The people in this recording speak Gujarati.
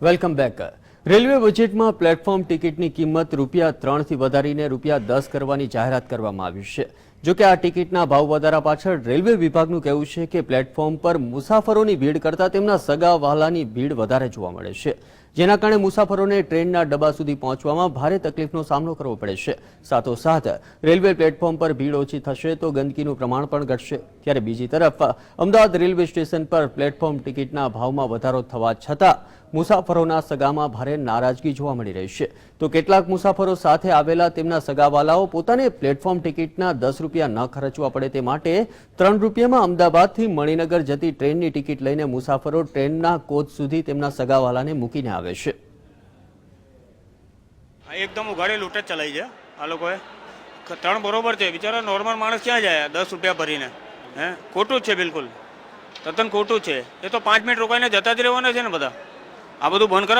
Welcome back. રેલવે બજેટમાં પ્લેટફોર્મ ટિકિટની કિંમત ₹3 થી વધારીને ₹10 કરવાની જાહેરાત કરવામાં આવી છે. જો કે આ ટિકિટના ભાવ વધારા પાછળ રેલવે વિભાગનું કહેવું છે કે પ્લેટફોર્મ પર મુસાફરોની ભીડ કરતાં તેમના સગા વહાલાની ભીડ વધારે જોવા મળે છે, જેના કારણે મુસાફરોને ટ્રેનના ડબ્બા સુધી પહોંચવામાં ભારે તકલીફનો સામનો કરવો પડે છે. સાથોસાથ રેલવે પ્લેટફોર્મ પર ભીડ ઓછી થશે તો ગંદકીનું પ્રમાણ પણ ઘટશે. ત્યારે બીજી તરફ અમદાવાદ રેલવે સ્ટેશન પર પ્લેટફોર્મ ટિકિટના ભાવમાં વધારો થવા છતાં મુસાફરોના સગામાં ભારે નારાજગી જોવા મળી રહી છે. તો કેટલાક મુસાફરો સાથે આવેલા તેમના સગાવાલાઓ પોતાને પ્લેટફોર્મ ટિકિટના ₹10 ન ખર્ચવા પડે તે માટે ₹3 અમદાવાદથી મણિનગર જતી ટ્રેનની ટિકિટ લઈને મુસાફરો ટ્રેનના કોચ સુધી તેમના સગાવાલાને મૂકીને આવે છે. એકદમ ઉઘાડી લૂંટ જ ચલાવી છે આ લોકોએ. 3 બરોબર છે, બિચારા નોર્મલ માણસ ક્યાં જાય ₹10 ભરીને? ખોટું જ છે, બિલકુલ તદ્દન ખોટું છે. એ તો 5 મિનિટ રોકાઈને જતા જ રહેવાના છે ને બધા. આ બધું બંધ કરાવો.